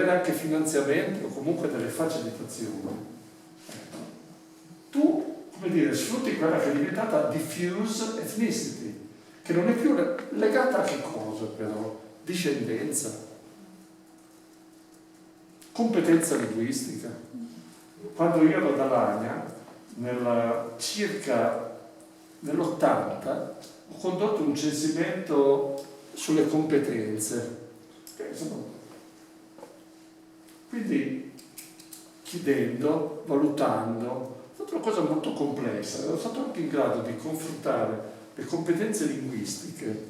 avere anche finanziamenti o comunque delle facilitazioni, tu, come dire, sfrutti quella che è diventata diffuse ethnicity, che non è più legata a che cosa però? Discendenza, competenza linguistica. Quando io ero ad Alagna, circa nell'80, ho condotto un censimento sulle competenze. Quindi chiedendo, valutando, è stata una cosa molto complessa. Ero stato anche in grado di confrontare le competenze linguistiche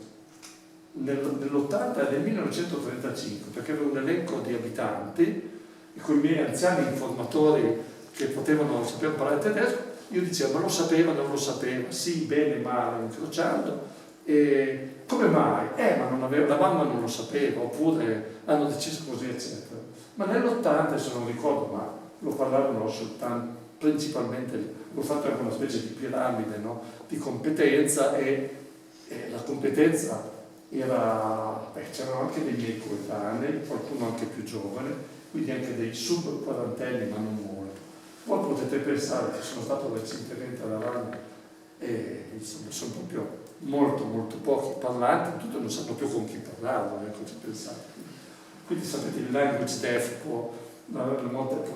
nell'80 e nel 1935, perché avevo un elenco di abitanti e con i miei anziani informatori che sapevano parlare tedesco, io dicevo, ma lo sapeva, non lo sapeva, sì, bene, male, incrociando, e come mai? Ma non aveva, la mamma non lo sapeva, oppure hanno deciso così, eccetera. Ma nell'80, se non ricordo, ma lo parlavano soltanto, principalmente, ho fatto anche una specie di piramide, no? Di competenza, e la competenza era, c'erano anche dei miei coetanei, qualcuno anche più giovane, quindi anche dei sub-quarantenni, ma non molto. Voi potete pensare che sono stato recentemente alla RAN e insomma sono proprio molto pochi parlanti, tutto non sanno più con chi parlarlo, ci pensate. Quindi sapete, il language deaf può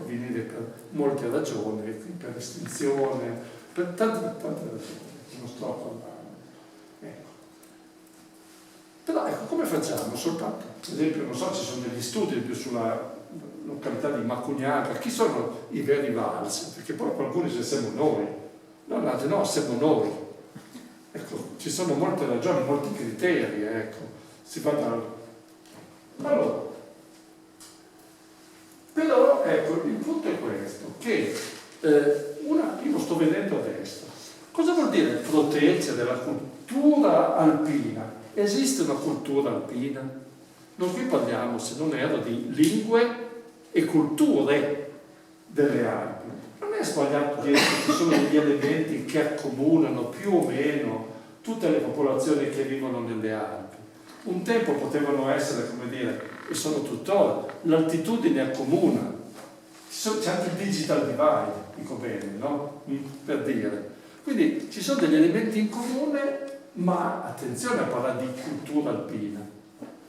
venire per molte ragioni, per estinzione, per tante ragioni, non sto a parlare. Ecco. Però ecco, come facciamo? Soltanto, per esempio, non so, ci sono degli studi più sulla località di Macugnaga, chi sono i veri Vals? Perché poi qualcuno dice siamo noi, no, siamo noi. Ecco, ci sono molte ragioni, molti criteri, ecco, si va allora, però ecco, il punto è questo, che io lo sto vedendo adesso. Cosa vuol dire proteggere la cultura alpina? Esiste una cultura alpina? Noi qui parliamo, se non erro, di lingue e culture delle Alpi. Non è sbagliato dire che ci sono degli elementi che accomunano più o meno tutte le popolazioni che vivono nelle Alpi. Un tempo potevano essere, come dire, e sono tuttora, l'altitudine accomuna. C'è anche il digital divide, dico bene, no? Per dire. Quindi ci sono degli elementi in comune, ma attenzione a parlare di cultura alpina.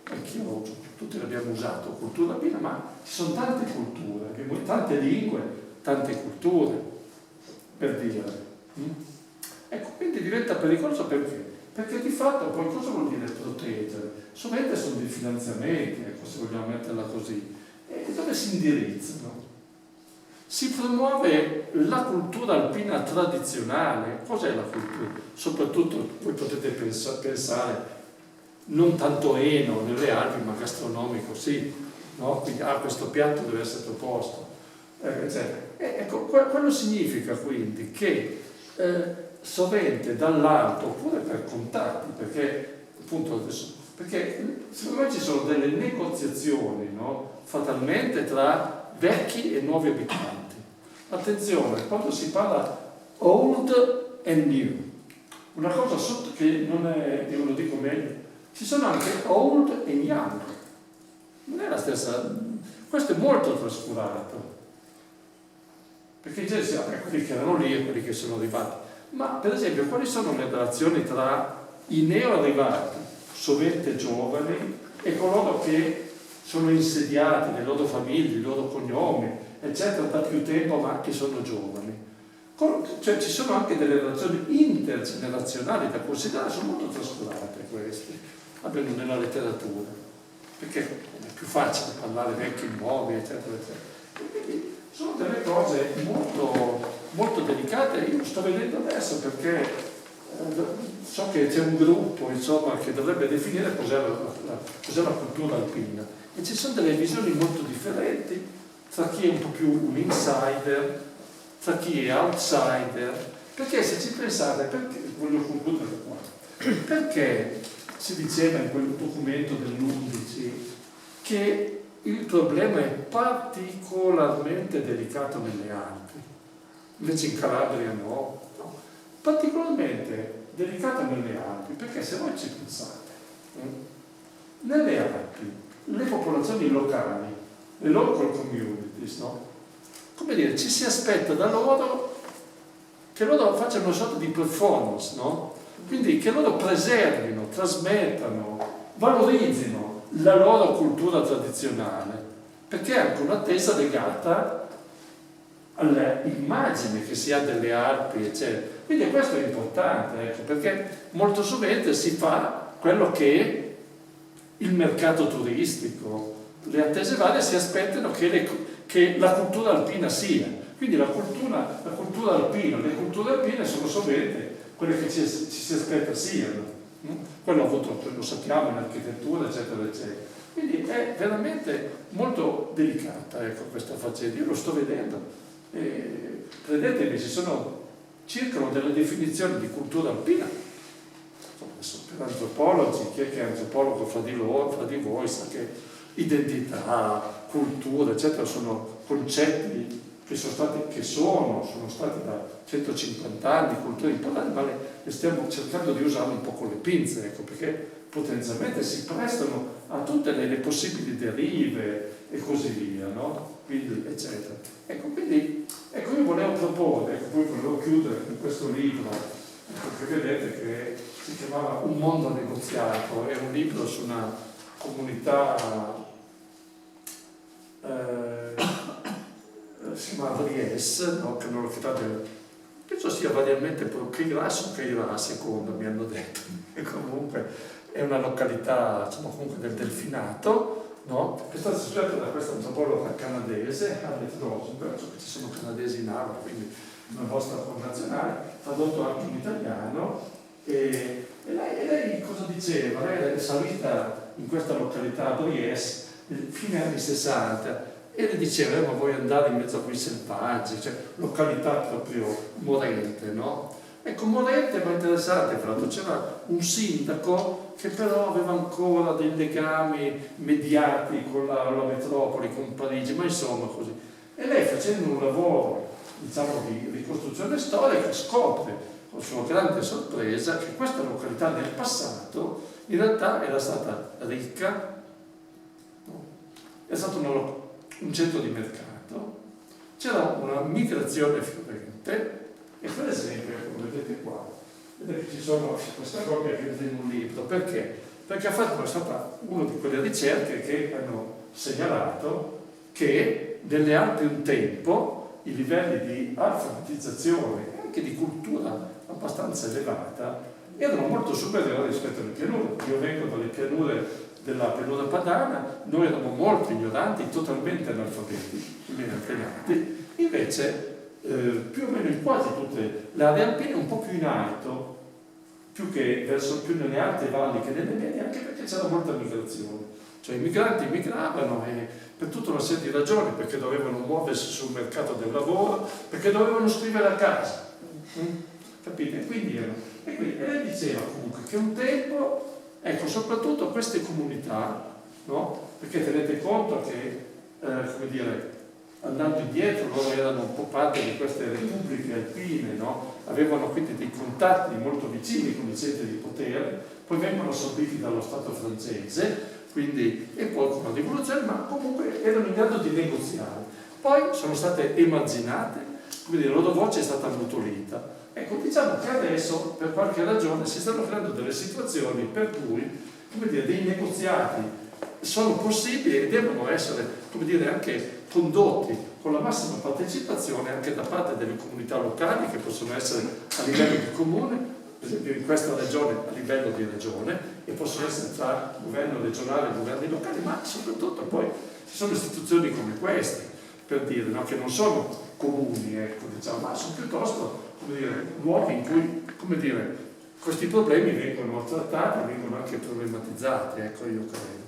Anch'io, tutti l'abbiamo usato, cultura alpina, ma ci sono tante culture, abbiamo tante lingue, tante culture, per dire. Ecco, quindi diventa pericoloso perché? Perché di fatto poi cosa vuol dire proteggere? Sovente sono dei finanziamenti, ecco, se vogliamo metterla così, e dove si indirizzano? Si promuove la cultura alpina tradizionale. Cos'è la cultura? Soprattutto voi potete pensare non tanto eno nelle Alpi, ma gastronomico, sì, no? Quindi questo piatto deve essere proposto, eccetera. Ecco, quello significa quindi che sovente dall'alto, oppure per contatti, perché appunto adesso, perché secondo me ci sono delle negoziazioni, no? Fatalmente tra vecchi e nuovi abitanti. Attenzione, quando si parla old and new, una cosa sotto che non è, io lo dico meglio, ci sono anche old and young, non è la stessa, questo è molto trascurato, perché già si quelli che erano lì e quelli che sono arrivati. Ma per esempio quali sono le relazioni tra i neoarrivati, sovente giovani, e coloro che sono insediati, le loro famiglie, i loro cognomi, eccetera, da più tempo, ma che sono giovani? Cioè ci sono anche delle relazioni intergenerazionali da considerare, sono molto trascurate queste, almeno nella letteratura, perché è più facile parlare vecchi e nuovi, eccetera, eccetera. Quindi sono delle cose molto delicate. Io lo sto vedendo adesso perché so che c'è un gruppo, insomma, che dovrebbe definire cos'è la cultura alpina, e ci sono delle visioni molto differenti tra chi è un po' più un insider, tra chi è outsider, perché se ci pensate, perché, voglio concludere qua, perché si diceva in quel documento dell'11 che il problema è particolarmente delicato nelle Alpi, invece in Calabria no. Particolarmente delicato nelle Alpi, perché se voi ci pensate, nelle Alpi le popolazioni locali le local communities, no? Come dire, ci si aspetta da loro che loro facciano una sorta di performance, no? Quindi che loro preservino, trasmettano, valorizzino la loro cultura tradizionale, perché è anche un'attesa legata all'immagine che si ha delle Alpi, eccetera. Quindi questo è importante, ecco, perché molto sovente si fa quello che il mercato turistico, le attese varie si aspettano che la cultura alpina sia. Quindi la cultura alpina, le culture alpine sono sovente quelle che ci si aspetta siano. Quello lo sappiamo in architettura, eccetera, eccetera. Quindi è veramente molto delicata, ecco, questa faccenda. Io lo sto vedendo. Credetemi, circolano delle definizioni di cultura alpina. Adesso, per antropologi, chi è che è antropologo fra di voi sa che identità, cultura, eccetera, sono concetti che sono stati da 150 anni, culture importanti, ma le stiamo cercando di usare un po' con le pinze, ecco, perché potenzialmente si prestano a tutte le possibili derive e così via, no? Quindi, eccetera. Ecco, io volevo proporre, poi volevo chiudere con questo libro, che vedete che si chiamava Un mondo negoziato, è un libro su una comunità si chiama Vries, no? Che non l'ho chiamato, penso sia variamente Kairas o Kaira, secondo mi hanno detto, e comunque è una località, comunque del Delfinato, no? È stata studiata da questa antropologa canadese, Harriet Rosenberg, so che ci sono canadesi in aula, quindi una vostra connazionale, tradotto anche in italiano, e lei cosa diceva? Lei è salita in questa località Vries fine anni 60 e le diceva, ma vuoi andare in mezzo a quei selvaggi, cioè località proprio morente, no? Ecco, morente ma interessante, tra l'altro c'era un sindaco che però aveva ancora dei legami mediati con la metropoli, con Parigi, ma insomma così. E lei, facendo un lavoro, diciamo, di ricostruzione storica, scopre con sua grande sorpresa che questa località nel passato in realtà era stata ricca, no? È stato un centro di mercato, c'era una migrazione fiorente, e per esempio, come vedete qua, vedete che ci sono questa copia che è in un libro, perché? Perché è stata una di quelle ricerche che hanno segnalato che nelle Alpi un tempo i livelli di alfabetizzazione e anche di cultura abbastanza elevata erano molto superiori rispetto alle pianure. Io vengo dalle pianure della pianura padana, noi eravamo molto ignoranti, totalmente analfabeti, meno impegnati, invece più o meno in quasi tutte le aree alpine un po' più in alto, più nelle alte valli che nelle medie, anche perché c'era molta migrazione. Cioè i migranti migravano per tutta una serie di ragioni, perché dovevano muoversi sul mercato del lavoro, perché dovevano scrivere a casa. Capite? Quindi lei diceva comunque che un tempo, ecco, soprattutto queste comunità, no? Perché tenete conto che, come dire, andando indietro loro erano un po' parte di queste repubbliche alpine, no? Avevano quindi dei contatti molto vicini con i centri di potere, poi vengono assorbiti dallo Stato francese, quindi, e poi con la rivoluzione, ma comunque erano in grado di negoziare. Poi sono state emarginate, quindi la loro voce è stata ammutolita. Ecco, diciamo che adesso, per qualche ragione, si stanno creando delle situazioni per cui, come dire, dei negoziati sono possibili e devono essere, come dire, anche condotti con la massima partecipazione anche da parte delle comunità locali, che possono essere a livello di comune, per esempio in questa regione a livello di regione, e possono essere tra governo regionale e governi locali, ma soprattutto poi ci sono istituzioni come queste, per dire, no, che non sono comuni, ecco, diciamo, ma sono piuttosto, come dire, luoghi in cui, come dire, questi problemi vengono trattati, vengono anche problematizzati, ecco, io credo.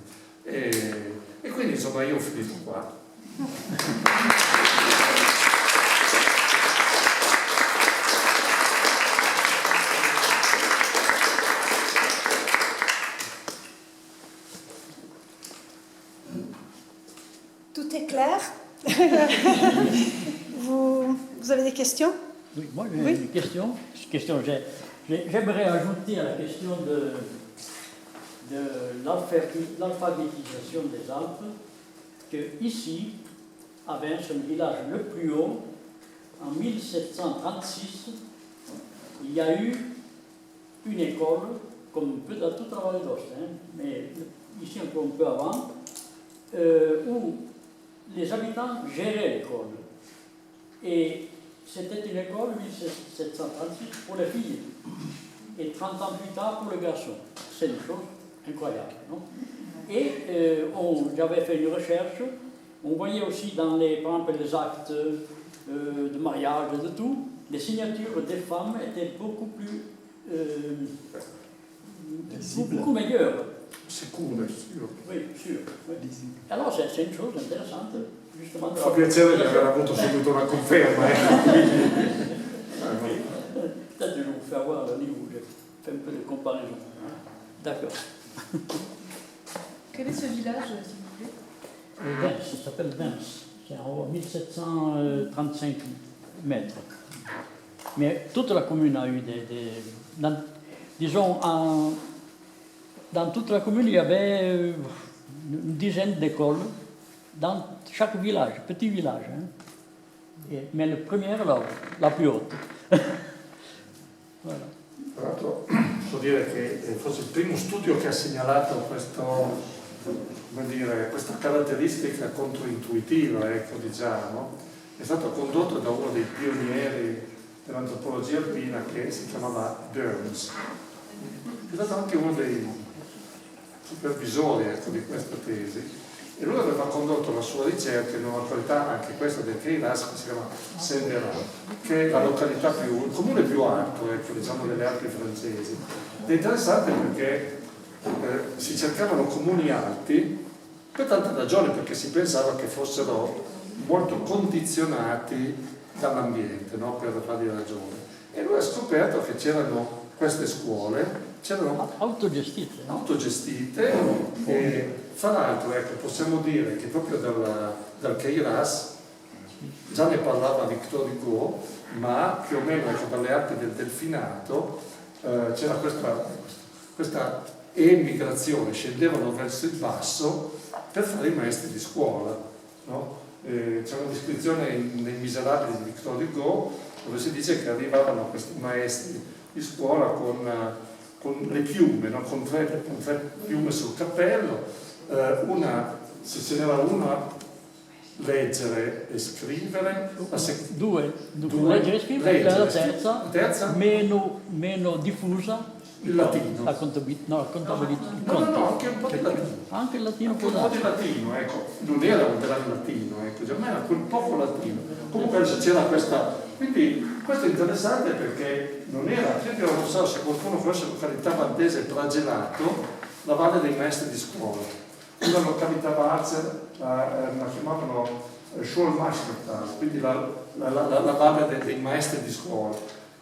E quindi insomma io ho finito qua. Tout est clair. Vous avez des questions? Oui, moi j'ai une question. J'aimerais ajouter à la question de l'alphabétisation des Alpes qu'ici, à Vence, le village le plus haut, en 1736, il y a eu une école, comme peut dans toute la vallée d'Aoste, hein, mais ici encore un peu avant, où les habitants géraient l'école. Et c'était une école, 1736, pour les filles, et 30 ans plus tard pour les garçons. C'est une chose incroyable, non? Et j'avais fait une recherche, on voyait aussi dans par exemple, les actes de mariage et de tout, les signatures des femmes étaient beaucoup plus beaucoup meilleures. Sicuro, sûr. Oui, sûr. Oui. Alors c'est une chose intéressante, justement. Fa piacere di aver avuto subito una conferma. Peut-être que je vous fais avoir le livre où j'ai fait un peu de comparaison. D'accord. Quel est ce village, s'il vous plaît? Vence, ça s'appelle Vence. C'est en 1735 mètres. Mais toute la commune a eu disons, dans toute la commune, il y avait une dizaine d'écoles dans chaque village, petit village. Hein. Mais la première, la plus haute. Voilà. Tra l'altro posso dire che forse il primo studio che ha segnalato questa caratteristica controintuitiva, ecco, diciamo, è stato condotto da uno dei pionieri dell'antropologia alpina che si chiamava Burns. È stato anche uno dei supervisori, ecco, di questa tesi, e lui aveva condotto la sua ricerca in una località, anche questa del Queyras, che si chiama Saint-Véran, che è la località il comune più alto, ecco, diciamo, delle Alpi francesi. Ed è interessante perché si cercavano comuni alti per tante ragioni, perché si pensava che fossero molto condizionati dall'ambiente, no? Per varie ragioni. E lui ha scoperto che c'erano queste scuole, c'erano autogestite, e fra l'altro, ecco, possiamo dire che proprio dal Queyras già ne parlava Victor Hugo, ma più o meno, ecco, dalle Alpi del Delfinato c'era questa emigrazione, scendevano verso il basso per fare i maestri di scuola, no? C'è una descrizione nei Miserabili di Victor Hugo dove si dice che arrivavano questi maestri di scuola con le piume, no? con tre piume sul cappello, se ce n'era una leggere e scrivere, due leggere e scrivere, la terza meno diffusa, il latino. La contabilità. No, anche un po' di latino. Anche il latino anche un po' di latino, ecco. Non era un grande latino, ecco, ma era quel poco latino. Comunque c'era questa. Quindi questo è interessante perché non era, io non so se qualcuno conosce la località valdese Pragelato, la valle dei maestri di scuola. Una località valzer la chiamavano Schulmeistertal, quindi la valle dei maestri di scuola.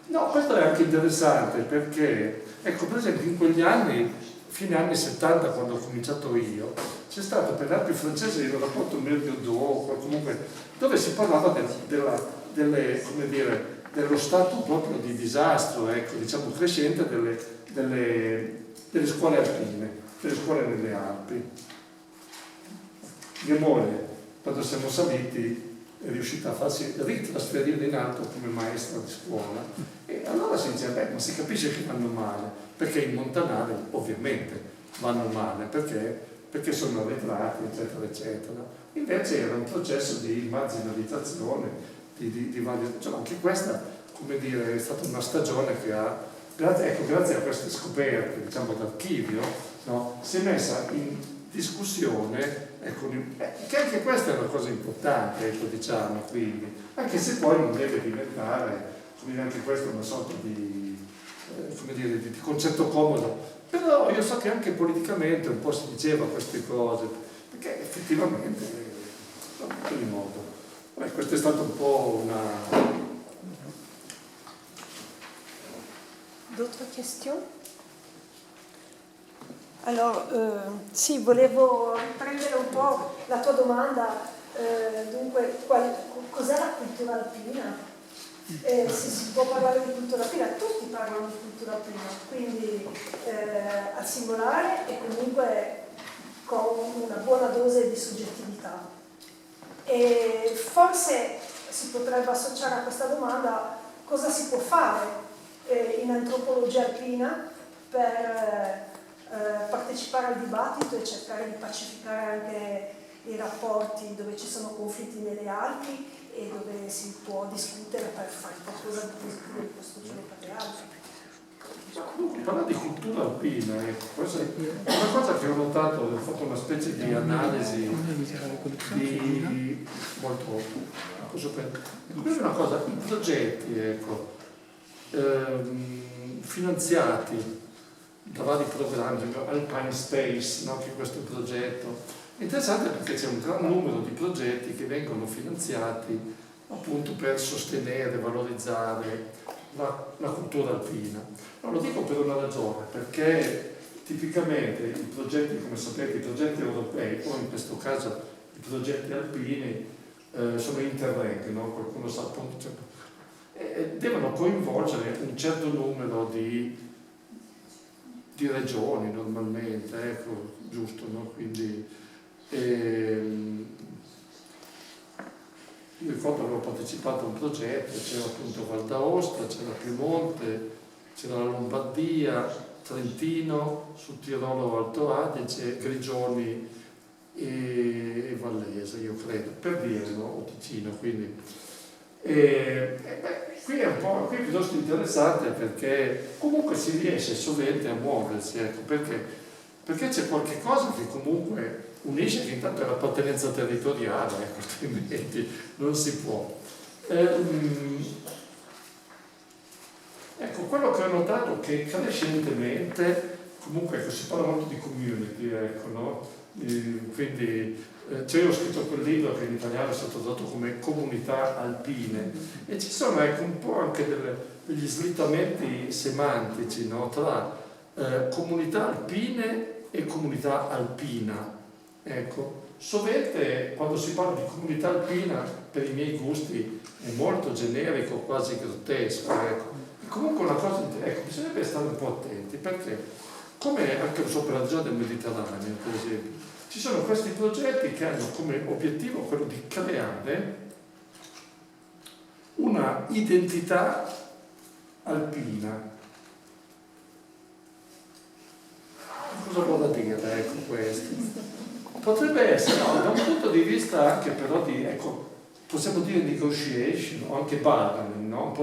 No, questo è anche interessante perché, ecco, per esempio in quegli anni, fine anni 70, quando ho cominciato io, c'è stato per le Alpi francesi il rapporto Medio-Do, comunque, dove si parlava dello stato proprio di disastro, ecco, diciamo crescente delle scuole alpine, delle scuole nelle Alpi. Mia moglie, quando siamo saliti, è riuscita a farsi ritrasferire in alto come maestra di scuola, e allora si dice, ma si capisce che vanno male, perché i montanari ovviamente vanno male, perché sono arretrati, eccetera, eccetera. Invece era un processo di marginalizzazione, di varie, cioè, anche questa, come dire, è stata una stagione che ha, grazie a queste scoperte, diciamo, d'archivio, no, si è messa in discussione, ecco, che anche questa è una cosa importante, ecco, diciamo, quindi, anche se poi non deve diventare, come dire, anche questa una sorta di concetto comodo, però io so che anche politicamente un po' si diceva queste cose, perché effettivamente, in ogni modo, questo è stato un po' una... D'autres questions? Alors, sì, volevo riprendere un po' la tua domanda, dunque, cos'è la cultura alpina? Se si può parlare di cultura alpina, tutti parlano di cultura alpina, quindi al singolare e comunque con una buona dose di soggettività. E forse si potrebbe associare a questa domanda cosa si può fare in antropologia alpina per partecipare al dibattito e cercare di pacificare anche i rapporti dove ci sono conflitti nelle Alpi e dove si può discutere per fare qualcosa di positivo in questo giro per le Alpi. Comunque, parlare di cultura alpina, questa è una cosa che ho notato, ho fatto una specie di analisi di molto questa è una cosa, i progetti finanziati da vari programmi, Alpine Space, no? Che è questo progetto è interessante perché c'è un gran numero di progetti che vengono finanziati appunto per sostenere, valorizzare la cultura alpina. No, lo dico per una ragione, perché tipicamente i progetti, come sapete, i progetti europei, o in questo caso i progetti alpini, sono interreg, no? Qualcuno sa appunto, devono coinvolgere un certo numero di regioni normalmente, ecco, giusto, no? Quindi io ricordo che avevo partecipato a un progetto, c'era appunto Val d'Aosta, c'era Piemonte, c'era la Lombardia, Trentino, Sud Tirolo, Alto Adige, Grigioni e Vallese, io credo, per dire, no? O Ticino, quindi. Qui è un po' qui è piuttosto interessante perché comunque si riesce sovente a muoversi, ecco, perché c'è qualche cosa che comunque unisce, che intanto è l'appartenenza territoriale, ecco, altrimenti non si può. Ecco, quello che ho notato è che crescentemente, comunque ecco, si parla molto di community, ecco, no? Quindi cioè io ho scritto quel libro che in italiano è stato tradotto come Comunità alpine e ci sono ecco, un po' anche degli slittamenti semantici, no? Tra comunità alpine e comunità alpina. Ecco, sovente quando si parla di comunità alpina, per i miei gusti, è molto generico, quasi grottesco. Ecco. E comunque una cosa, ecco, bisognerebbe stare un po' attenti, perché come anche per la regione del Mediterraneo, per esempio, ci sono questi progetti che hanno come obiettivo quello di creare una identità alpina. Cosa vuol dire, ecco, questo? Potrebbe essere, no, da un punto di vista anche però di, ecco, possiamo dire negotiation o anche bargaining, no?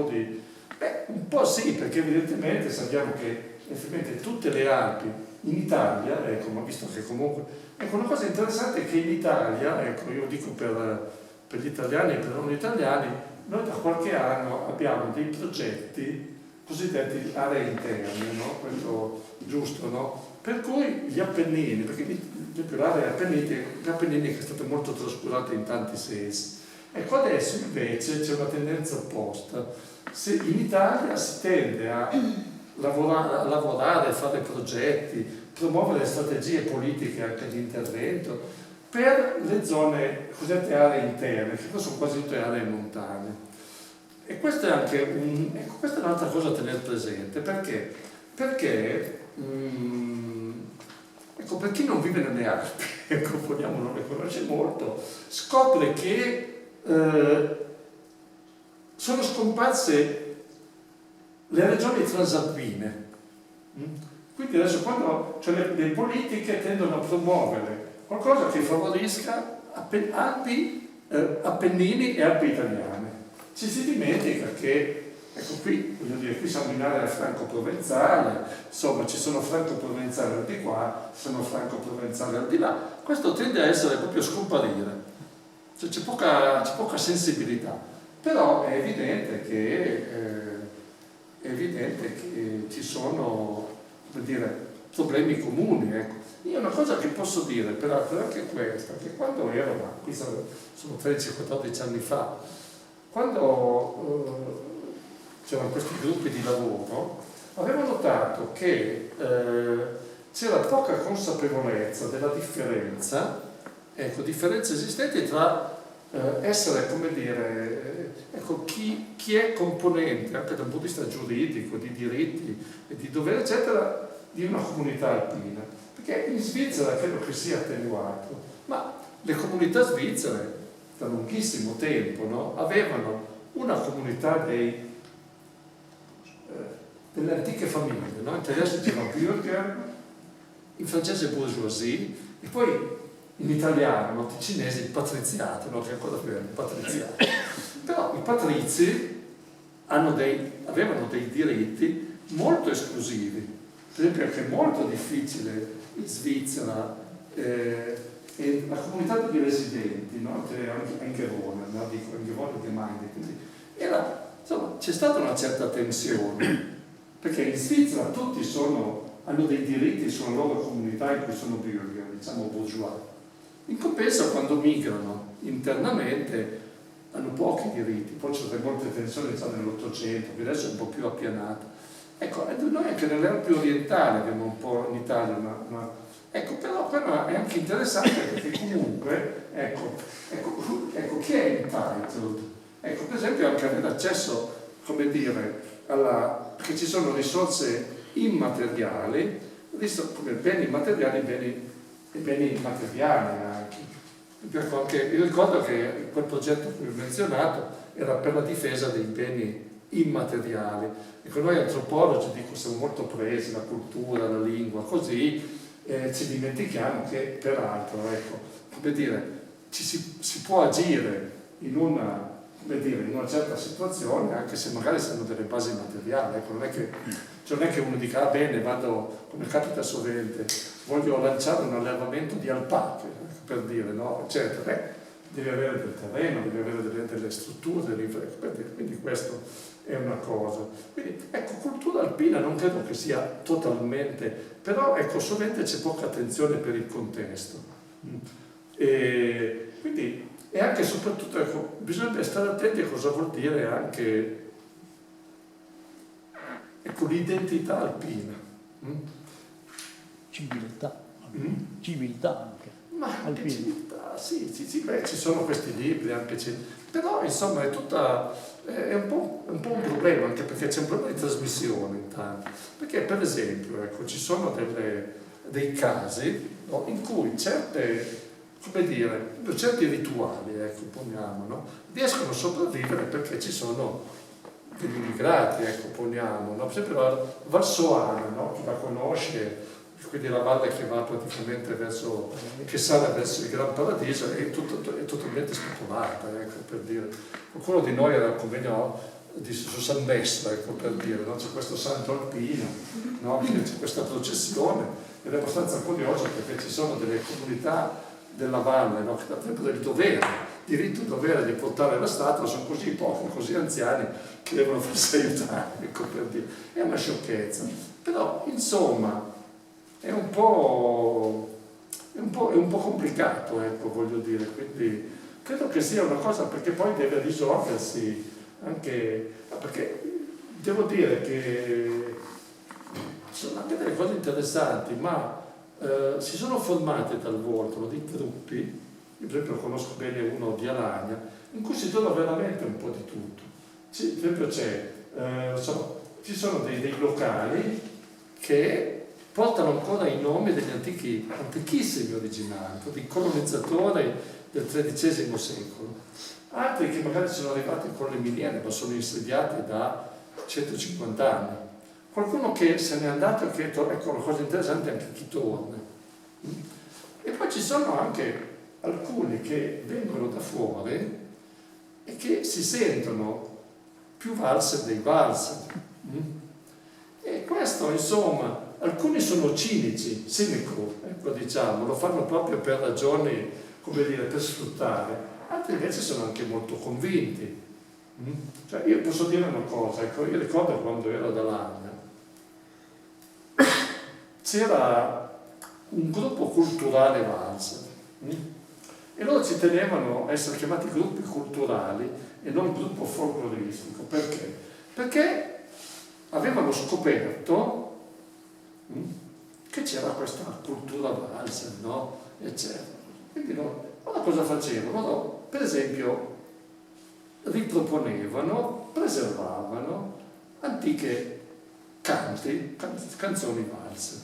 Un po' sì, perché evidentemente sappiamo che effettivamente tutte le Alpi in Italia, ecco, ma visto che comunque, ecco, una cosa interessante è che in Italia, ecco, io dico per gli italiani e per non italiani, noi da qualche anno abbiamo dei progetti cosiddetti aree interne, no? Questo giusto, no? Per cui gli Appennini, perché l'area Appennini che è stata molto trascurata in tanti sensi. Ecco, adesso invece c'è una tendenza opposta. Se in Italia si tende a lavorare, fare progetti, promuovere strategie politiche anche di intervento per le zone cosiddette aree interne, che sono quasi tutte aree montane. E questo è anche ecco, questa è un'altra cosa da tenere presente, perché ecco, per chi non vive nelle Alpi, ecco, vogliamo non le conosce molto, scopre che sono scomparse le regioni transalpine. Quindi adesso quando cioè le politiche tendono a promuovere qualcosa che favorisca Alpi, Appennini e Alpi italiane. Ci si dimentica che, ecco qui, voglio dire, qui siamo in area franco-provenzale, insomma ci sono franco-provenzali al di qua, ci sono franco-provenzali al di là. Questo tende a essere proprio scomparire. Cioè, c'è poca sensibilità, però è evidente che ci sono, come dire, problemi comuni. Ecco. Io una cosa che posso dire, peraltro, è anche questa, che quando ero, ma qui sono 13-14 anni fa, quando c'erano questi gruppi di lavoro, avevo notato che c'era poca consapevolezza della differenza, ecco, differenze esistenti tra essere, come dire, ecco, chi è componente anche dal punto di vista giuridico, di diritti e di doveri, eccetera, di una comunità alpina. Perché in Svizzera credo che sia attenuato, ma le comunità svizzere da lunghissimo tempo, no? Avevano una comunità delle antiche famiglie, no? In tedesco si chiama Bürger, in francese bourgeoisie, e poi in italiano, no? I cinesi il patriziato, no? Che è ancora più bello, il patriziato. Però i patrizi avevano dei diritti molto esclusivi. Per esempio, è anche molto difficile in Svizzera, e la comunità degli residenti, no? Anche Roma, no? Dico anche Roma e Gemeinde, quindi insomma, c'è stata una certa tensione, perché in Svizzera tutti hanno dei diritti sulla loro comunità in cui sono bürger, diciamo bourgeois. In compenso, quando migrano internamente hanno pochi diritti, poi c'è state molte tensioni già nell'Ottocento, che adesso è un po' più appianato. Ecco, noi anche nell'era più orientale abbiamo un po' in Italia ecco, però è anche interessante perché comunque, ecco, chi è entitled? Ecco, per esempio anche avere accesso, come dire, perché ci sono risorse immateriali, come beni immateriali e beni materiali anche. Io ricordo che quel progetto che ho menzionato era per la difesa dei beni immateriali. Ecco, noi antropologi siamo molto presi, la cultura, la lingua, così ci dimentichiamo che peraltro, ecco, come dire, si può agire in una certa situazione anche se magari si hanno delle basi materiali, ecco, non è che uno dica bene, vado, come capita sovente, voglio lanciare un allevamento di alpache, per dire, no? Certo, devi avere del terreno, devi avere delle strutture, per dire, quindi questo è una cosa. Quindi, ecco, cultura alpina non credo che sia totalmente, però ecco, sovente c'è poca attenzione per il contesto. E quindi, e anche e soprattutto, ecco, bisogna stare attenti a cosa vuol dire anche, ecco, l'identità alpina. Civiltà. Civiltà anche. Ma anche civiltà, sì, beh, ci sono questi libri, però insomma è un po' un problema, anche perché c'è un problema di trasmissione intanto. Perché per esempio, ecco, ci sono dei casi, no, in cui certi rituali, ecco, poniamo, no, riescono a sopravvivere perché ci sono degli immigrati, ecco, poniamo, no? Per esempio la Valsoana, no? Chi la conosce, quindi la valle che va praticamente che sale verso il Gran Paradiso, è totalmente spopolata, ecco, per dire. Qualcuno di noi era al convegno su San Messo, ecco, per dire, no? C'è questo santo alpino, no? C'è questa processione, ed è abbastanza curioso perché ci sono delle comunità della valle, no? Che dal tempo del diritto e dovere di portare la statua, sono così pochi, così anziani che devono farsi aiutare, ecco, per dire. È una sciocchezza, però insomma è un po' complicato, ecco, voglio dire, quindi credo che sia una cosa, perché poi deve risolversi anche, perché devo dire che ci sono anche delle cose interessanti, ma si sono formate talvolta dei gruppi, io per esempio conosco bene uno di Alagna, in cui si trova veramente un po' di tutto. Per esempio ci sono dei locali che portano ancora i nomi degli antichissimi originali, dei colonizzatori del XIII secolo. Altri che magari sono arrivati con le miniere, ma sono insediati da 150 anni. Qualcuno che se n'è andato e che, ecco, la cosa interessante è anche chi torna. E poi ci sono anche alcuni che vengono da fuori e che si sentono più valser dei valser. E questo, insomma, alcuni sono cinici, cynical, ecco, diciamo, lo fanno proprio per ragioni, come dire, per sfruttare. Altri invece sono anche molto convinti. Cioè, io posso dire una cosa, ecco, io ricordo quando ero ad Alagna, c'era un gruppo culturale valser, e loro ci tenevano a essere chiamati gruppi culturali e non gruppo folcloristico. Perché? Perché avevano scoperto che c'era questa cultura valser, no? Eccetera. Quindi allora cosa facevano? Loro, per esempio, riproponevano, preservavano antiche canzoni valser.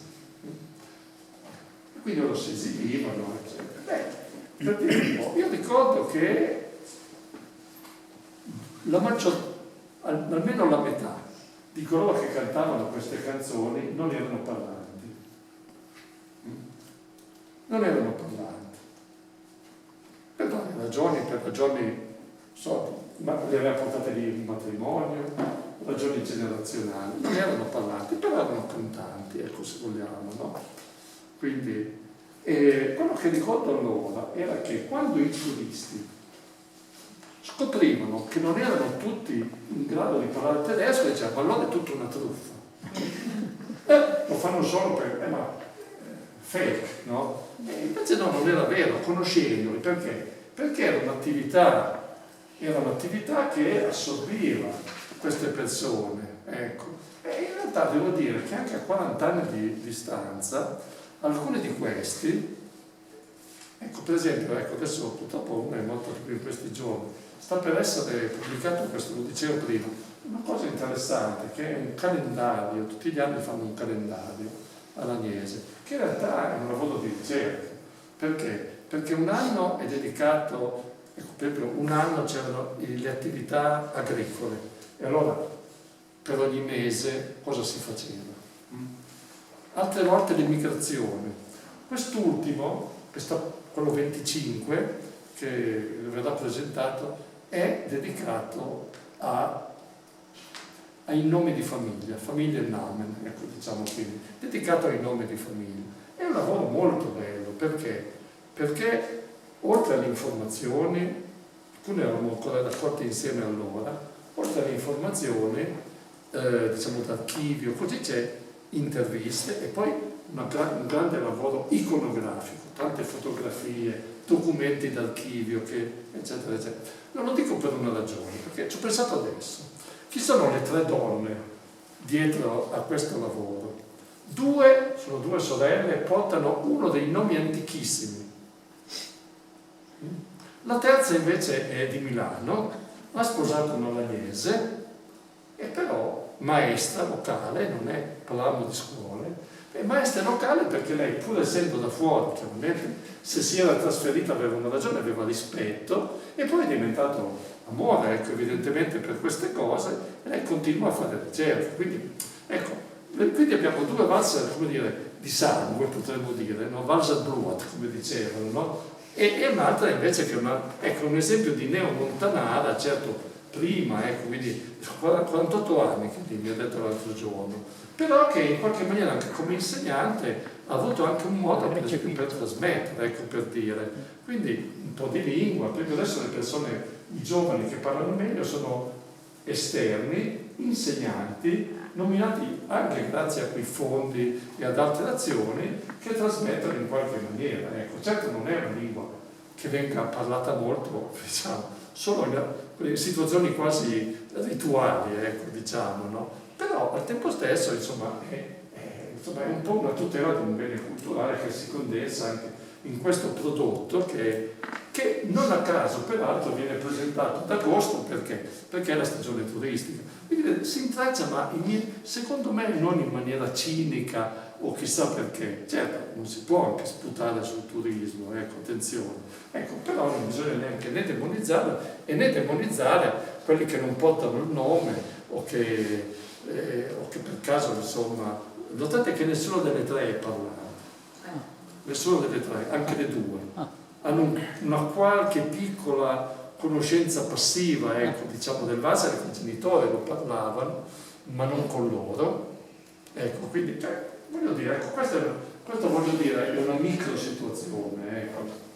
Quindi loro si esibivano, eccetera. Per dire un po', io ricordo che almeno la metà di coloro che cantavano queste canzoni non erano parlanti. Non erano parlanti. Per varie ragioni, ma le aveva portate lì un matrimonio, ragioni generazionali. Non erano parlanti, però erano cantanti, ecco, se vogliamo, no? Quindi, quello che ricordo allora era che quando i turisti scoprivano che non erano tutti in grado di parlare tedesco, dicevano, allora è tutta una truffa. Lo fanno solo fake, no? E invece no, non era vero, conoscendoli, perché? Perché era un'attività che assorbiva queste persone, ecco. E in realtà devo dire che anche a 40 anni di distanza, alcuni di questi, ecco, per esempio, ecco, adesso purtroppo uno è morto proprio in questi giorni, sta per essere pubblicato questo, lo dicevo prima, una cosa interessante, che è un calendario, tutti gli anni fanno un calendario all'Agnese, che in realtà è un lavoro di ricerca. Perché? Perché un anno è dedicato, ecco, per esempio, un anno c'erano le attività agricole, e allora per ogni mese cosa si faceva? Altre volte l'immigrazione. Quest'ultimo, quello 25, che verrà presentato, è dedicato ai nomi di famiglia, Familiennamen, ecco, diciamo quindi, dedicato ai nomi di famiglia. È un lavoro molto bello, perché? Perché oltre alle informazioni, alcune eravamo ancora raccolte insieme allora, oltre alle informazioni, diciamo d'archivio, così c'è interviste e poi un grande lavoro iconografico, tante fotografie, documenti d'archivio, eccetera, eccetera. Non lo dico per una ragione, perché ci ho pensato adesso. Chi sono le 3 donne dietro a questo lavoro? 2 sono 2 sorelle e portano uno dei nomi antichissimi. La terza invece è di Milano, ha sposato un milanese, e però maestra locale, parlavamo di scuole, è maestra locale perché lei, pur essendo da fuori, chiaramente, se si era trasferita aveva una ragione, aveva rispetto, e poi è diventato amore, ecco, evidentemente per queste cose, e lei continua a fare ricerche. Quindi, ecco, quindi abbiamo 2 valzer, come dire, di sangue, potremmo dire, no? Valserblut, come dicevano, no? E un'altra invece che ecco, un esempio di neomontanara, certo, prima, ecco, quindi 48 anni che mi ha detto l'altro giorno, però che in qualche maniera anche come insegnante ha avuto anche un modo per trasmettere, ecco, per dire. Quindi un po' di lingua, perché adesso le persone, i giovani che parlano meglio sono esterni, insegnanti, nominati anche grazie a quei fondi e ad altre azioni che trasmettono in qualche maniera. Ecco, certo non è una lingua che venga parlata molto, diciamo, solo in situazioni quasi rituali, ecco, diciamo, no? Però al tempo stesso, insomma, è un po' una tutela di un bene culturale che si condensa anche in questo prodotto che non a caso peraltro viene presentato ad agosto perché è la stagione turistica. Quindi si intraccia, ma secondo me non in maniera cinica o chissà perché. Certo, non si può anche sputare sul turismo, ecco, attenzione. Ecco, però non bisogna neanche né demonizzarlo e né demonizzare quelli che non portano il nome o che per caso, insomma, notate che nessuno delle 3 è parlato. Nessuno delle 3, anche le 2, hanno una qualche piccola conoscenza passiva, ecco, diciamo, del Vasari, che i genitori lo parlavano, ma non con loro. Ecco, quindi, voglio dire, ecco, questo voglio dire, è una micro situazione, ecco.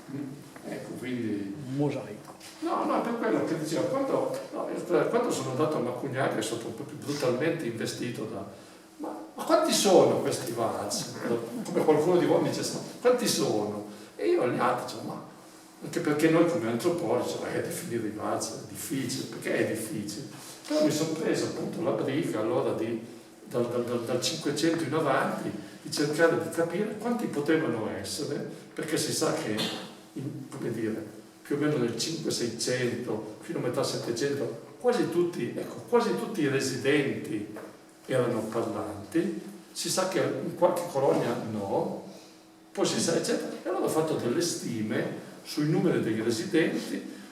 Ecco, quindi... Un mosaico. No, per quello che dicevo, quando sono andato a Macugnacca è stato proprio brutalmente investito da... Ma quanti sono questi valzer? Come qualcuno di voi mi dice, quanti sono? E io agli altri dicevo, ma anche perché noi come antropologi, definire i valzer è difficile, perché è difficile. Però mi sono preso appunto la briga allora dal 500 in avanti di cercare di capire quanti potevano essere, perché si sa che, come dire, più o meno nel 500-600 fino a metà 700 quasi tutti i residenti erano parlanti, si sa che in qualche colonia no, poi si sa eccetera, e allora ho fatto delle stime sui numeri dei residenti,